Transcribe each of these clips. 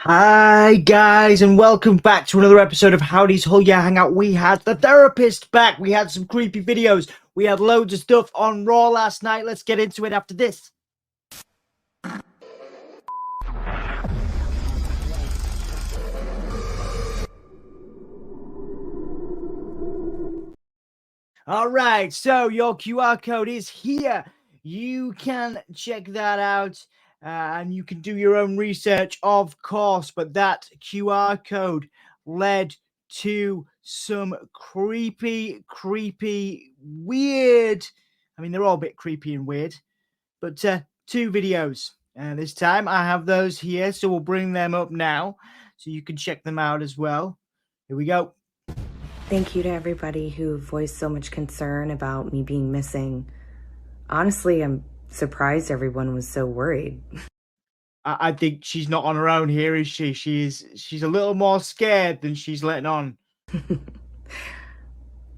Hi guys, and welcome back to another episode of Howdy's Hull Yeah Hangout. We had the therapist back. We had some creepy videos. We had loads of stuff on Raw last night. Let's get into it after this. All right, so your QR code is here. You can check that out and you can do your own research, of course, but that QR code led to some creepy, weird. I mean, they're all a bit creepy and weird, but two videos. And this time I have those here, so we'll bring them up now so you can check them out as well. Here we go. Thank you to everybody who voiced so much concern about me being missing. Honestly, I'm surprised everyone was so worried. I think she's not on her own here, is she? She's a little more scared than she's letting on.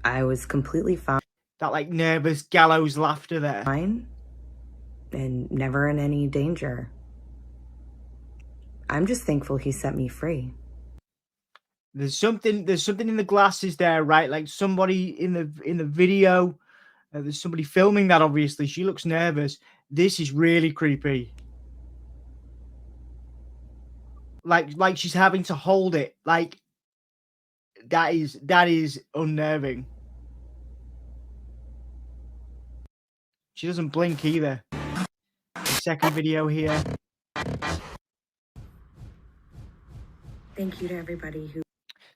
I was completely fine. That like nervous gallows laughter there. Fine. And never in any danger. I'm just thankful he set me free. There's something in the glasses there, right? Like somebody in the video. There's somebody filming that. Obviously, she looks nervous. This is really creepy. Like she's having to hold it. Like that is unnerving. She doesn't blink either. The second video here. Thank you to everybody who.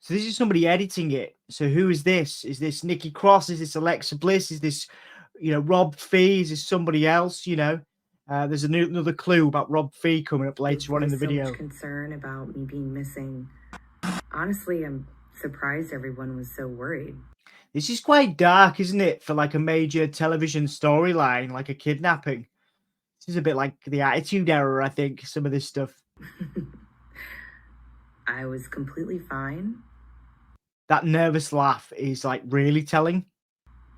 So this is somebody editing it. So who is this? Is this Nikki Cross? Is this Alexa Bliss? Is this, Rob Fee? Is this somebody else? There's another clue about Rob Fee coming up later on in the video. So much concern about me being missing. Honestly, I'm surprised everyone was so worried. This is quite dark, isn't it, for like a major television storyline, like a kidnapping? This is a bit like the Attitude Era, I think, some of this stuff. I was completely fine. That nervous laugh is like really telling.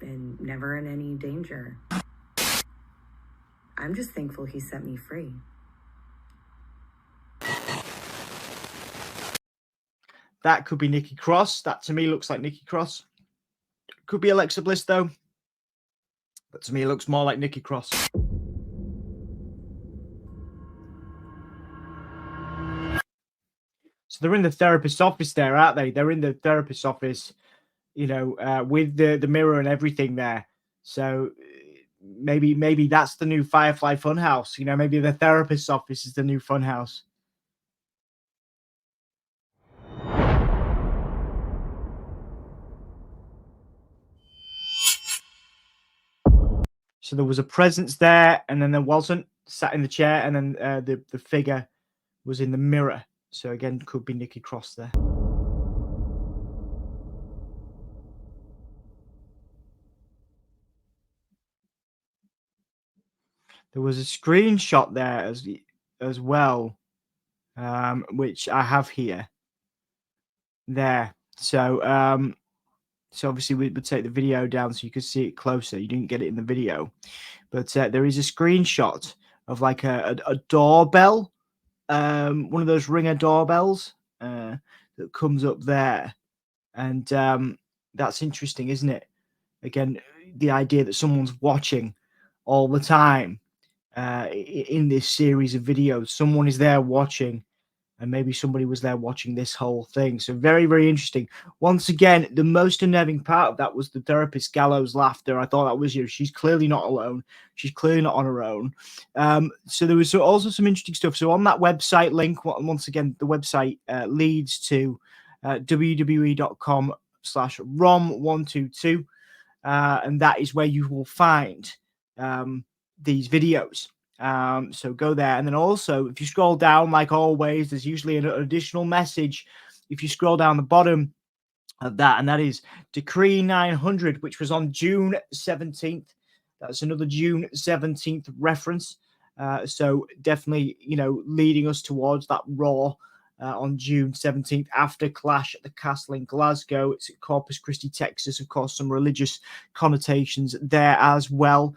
And never in any danger. I'm just thankful he set me free. That could be Nikki Cross. That to me looks like Nikki Cross. Could be Alexa Bliss though. But to me it looks more like Nikki Cross. So they're in the therapist's office there, aren't they? They're in the therapist's office, with the mirror and everything there. So maybe that's the new Firefly Funhouse. Maybe the therapist's office is the new Funhouse. So there was a presence there, and then there wasn't. Sat in the chair, and then the figure was in the mirror. So again, could be Nikki Cross there. There was a screenshot there as well, which I have here. There. So obviously we would take the video down so you could see it closer. You didn't get it in the video, but there is a screenshot of like a doorbell, one of those ringer doorbells that comes up there, and that's interesting, isn't it? Again, the idea that someone's watching all the time in this series of videos. Someone is there watching, and maybe somebody was there watching this whole thing. So very, very interesting. Once again, the most unnerving part of that was the therapist gallows laughter. I thought that was, she's clearly not alone. She's clearly not on her own. So there was also some interesting stuff. So on that website link, once again, the website leads to www.com/rom122. And that is where you will find these videos. So go there, and then also if you scroll down, like always, there's usually an additional message if you scroll down the bottom of that, and that is Decree 900, which was on June 17th. That's another June 17th reference. So definitely, leading us towards that Raw on June 17th after Clash at the Castle in Glasgow. It's at Corpus Christi, Texas. Of course, some religious connotations there as well.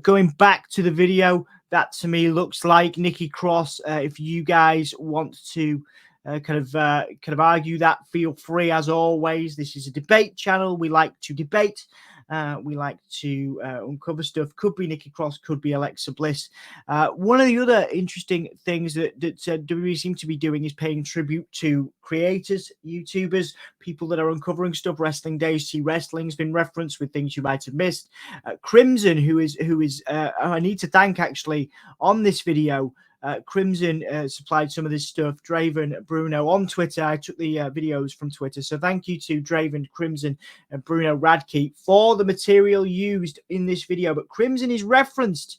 Going back to the video, that to me looks like Nikki Cross. If you guys want to kind of argue that, feel free. As always, this is a debate channel. We like to debate. We like to uncover stuff. Could be Nikki Cross, could be Alexa Bliss. One of the other interesting things that WWE seem to be doing is paying tribute to creators, YouTubers, people that are uncovering stuff. Wrestling Days to Wrestling's been referenced with things you might have missed. Crimson, who is I need to thank actually on this video. Crimson supplied some of this stuff. Draven, Bruno on Twitter. I took the videos from Twitter. So thank you to Draven, Crimson, and Bruno Radke for the material used in this video. But Crimson is referenced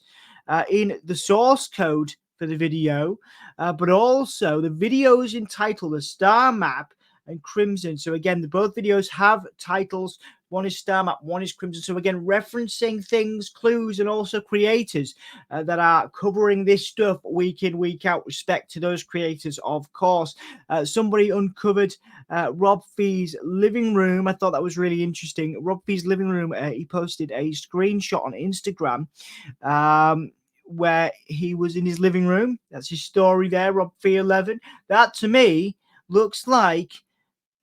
in the source code for the video, but also the video is entitled The Star Map and Crimson. So again, both videos have titles. One is Star Map, one is Crimson. So again, referencing things, clues, and also creators that are covering this stuff week in, week out. Respect to those creators, of course. Somebody uncovered Rob Fee's living room. I thought that was really interesting. Rob Fee's living room, he posted a screenshot on Instagram where he was in his living room. That's his story there, Rob Fee 11. That to me looks like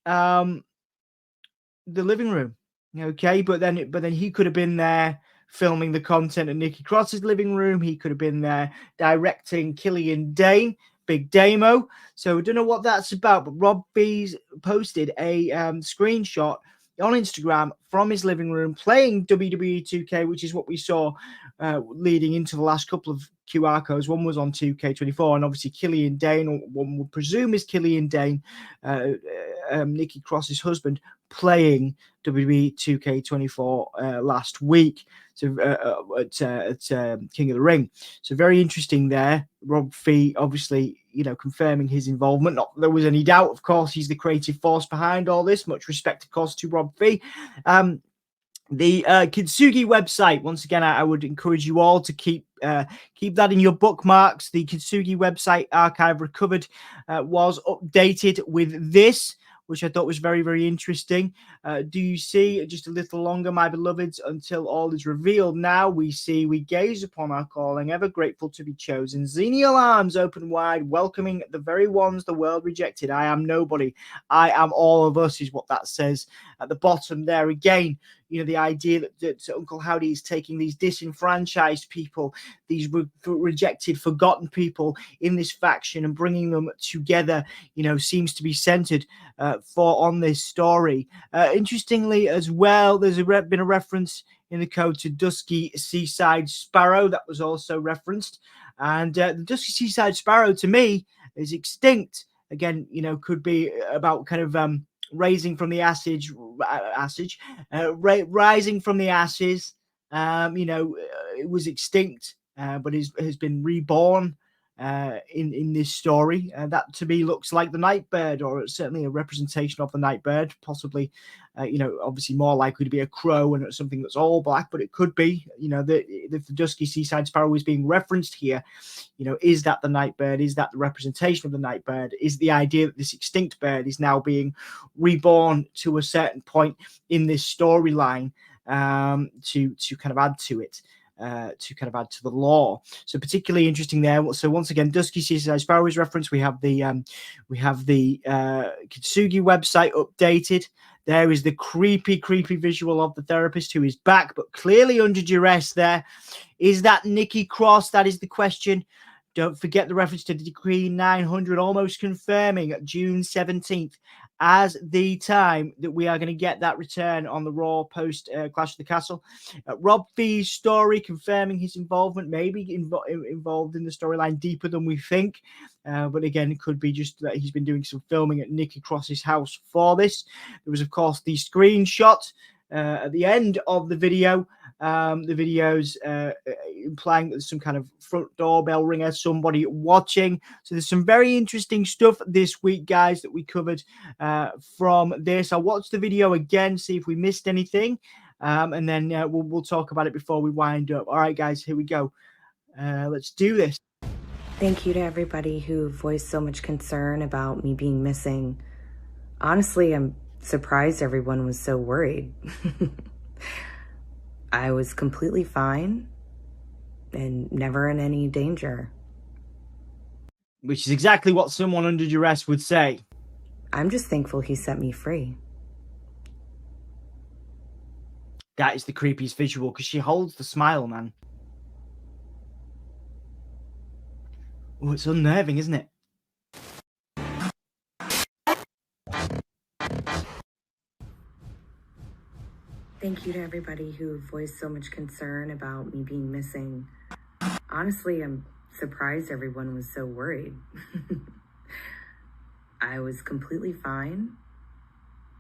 the living room. Okay, but then he could have been there filming the content in Nikki Cross's living room. He could have been there directing Killian Dane, Big Damo. So I don't know what that's about, but Rob Fee's posted a screenshot on Instagram from his living room playing WWE 2K, which is what we saw leading into the last couple of QR codes. One was on 2K24, and obviously Killian Dane, or one would presume is Killian Dane, Nikki Cross's husband, playing WWE 2K24 last week. So at King of the Ring. So very interesting there. Rob Fee, obviously, confirming his involvement. Not that there was any doubt, of course, he's the creative force behind all this. Much respect, of course, to Rob Fee. The Kintsugi website, once again, I would encourage you all to keep that in your bookmarks. The Kintsugi website archive recovered was updated with this, which I thought was very, very interesting. Do you see just a little longer, my beloveds, until all is revealed? Now we gaze upon our calling, ever grateful to be chosen. Xenial arms open wide, welcoming the very ones the world rejected. I am nobody. I am all of us is what that says at the bottom there. Again, the idea that Uncle Howdy is taking these disenfranchised people, these rejected, forgotten people in this faction and bringing them together, seems to be centered on this story. Interestingly as well, there's been a reference in the code to Dusky Seaside Sparrow. That was also referenced. And the Dusky Seaside Sparrow, to me, is extinct. Again, could be about kind of rising from the ashes. It was extinct, but has been reborn in this story. That to me looks like the Nightbird, or certainly a representation of the Nightbird. Possibly, obviously more likely to be a crow and something that's all black, but it could be, the Dusky Seaside Sparrow is being referenced here. Is that the Nightbird? Is that the representation of the Nightbird? Is the idea that this extinct bird is now being reborn to a certain point in this storyline to kind of add to it? To kind of add to the lore. So particularly interesting there. So once again, Dusky Seaside Sparrow is referenced. We have the Kintsugi website updated. There is the creepy visual of the therapist who is back, but clearly under duress there. Is that Nikki Cross? That is the question. Don't forget the reference to Decree 900, almost confirming June 17th as the time that we are going to get that return on the Raw post Clash of the Castle. Rob Fee's story confirming his involvement, maybe involved in the storyline deeper than we think. But again, it could be just that he's been doing some filming at Nikki Cross's house for this. There was, of course, the screenshot at the end of the video. The videos implying that there's some kind of front doorbell ringer, somebody watching. So there's some very interesting stuff this week, guys, that we covered from this. I'll watch the video again, see if we missed anything, and then we'll talk about it before we wind up. All right, guys, here we go. Let's do this. Thank you to everybody who voiced so much concern about me being missing. Honestly, I'm surprised everyone was so worried. I was completely fine and never in any danger. Which is exactly what someone under duress would say. I'm just thankful he set me free. That is the creepiest visual because she holds the smile, man. Oh, it's unnerving, isn't it? Thank you to everybody who voiced so much concern about me being missing. Honestly, I'm surprised everyone was so worried. I was completely fine.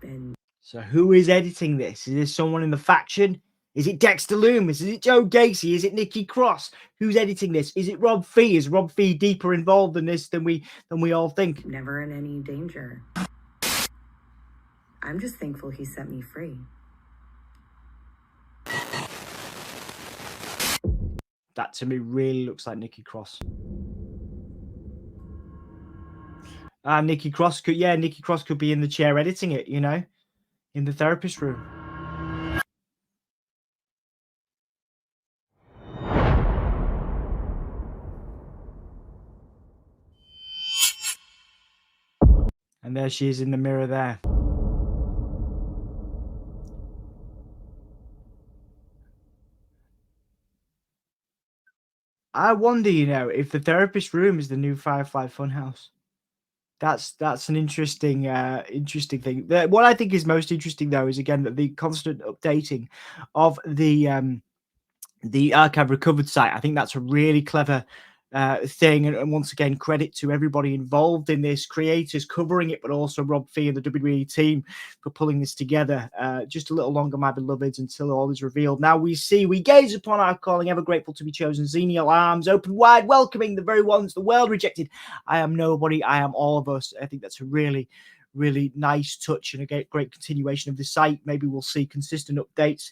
And so who is editing this? Is this someone in the faction? Is it Dexter Loomis? Is it Joe Gacy? Is it Nikki Cross? Who's editing this? Is it Rob Fee? Is Rob Fee deeper involved in this than we all think? Never in any danger. I'm just thankful he set me free. That to me really looks like Nikki Cross. Nikki Cross could be in the chair editing it, you know, in the therapist room. And there she is in the mirror there. I wonder, you know, if the therapist room is the new Firefly Funhouse. That's an interesting thing. What I think is most interesting though is again that the constant updating of the archive recovered site. I think that's a really clever thing, and once again, credit to everybody involved in this, creators covering it, but also Rob Fee and the WWE team for pulling this together. Just a little longer, my beloveds, until all is revealed. Now we gaze upon our calling, ever grateful to be chosen, Xenial arms open wide, welcoming the very ones the world rejected. I am nobody, I am all of us. I think that's a really nice touch and a great continuation of the site. Maybe we'll see consistent updates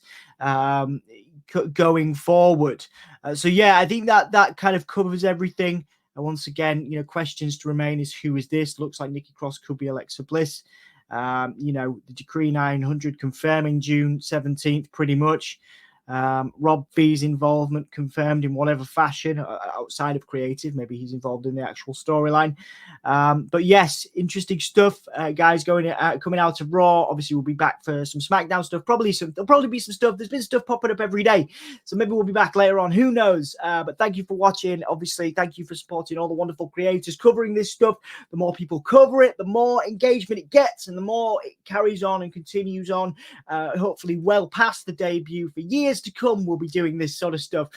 going forward. So yeah, I think that kind of covers everything. And once again, you know, questions to remain is who is this? Looks like Nikki Cross could be Alexa Bliss. You know, the Decree 900 confirming June 17th, pretty much. Rob Fee's involvement confirmed in whatever fashion outside of creative. Maybe he's involved in the actual storyline. But yes, interesting stuff, guys. Coming out of Raw. Obviously, we'll be back for some SmackDown stuff. There'll probably be some stuff. There's been stuff popping up every day, so maybe we'll be back later on. Who knows? But thank you for watching. Obviously, thank you for supporting all the wonderful creators covering this stuff. The more people cover it, the more engagement it gets, and the more it carries on and continues on. Hopefully, well past the debut for years to come, we'll be doing this sort of stuff,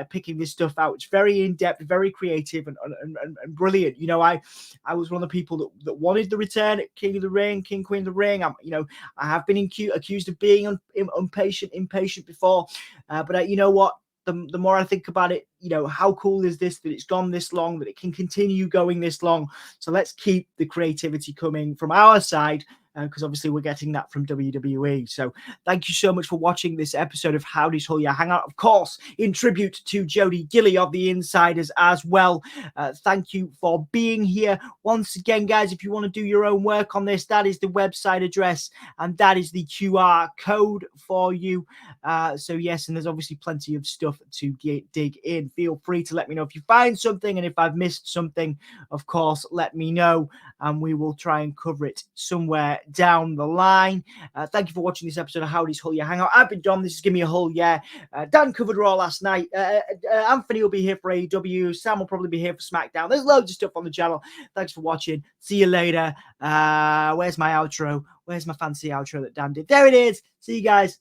picking this stuff out. It's very in-depth, very creative, and brilliant. You know, I was one of the people that wanted the return at King of the Ring, King Queen of the Ring. I have been accused of being impatient before, but you know what? The more I think about it, you know, how cool is this that it's gone this long, that it can continue going this long. So let's keep the creativity coming from our side, because obviously we're getting that from WWE. So thank you so much for watching this episode of Howdy's Hull Hangout. Of course, in tribute to Jody Gilly of the Insiders as well. Thank you for being here. Once again, guys, if you want to do your own work on this, that is the website address, and that is the QR code for you. So yes, and there's obviously plenty of stuff to dig in. Feel free to let me know if you find something, and if I've missed something, of course, let me know, and we will try and cover it somewhere down the line. Thank you for watching this episode of Howdy's Hull Hangout. I've been Dom. This is Gimme a Hull. Dan covered Raw last night. Anthony will be here for AEW. Sam will probably be here for SmackDown. There's loads of stuff on the channel. Thanks for watching. See you later. Where's my outro? Where's my fancy outro that Dan did? There it is. See you guys.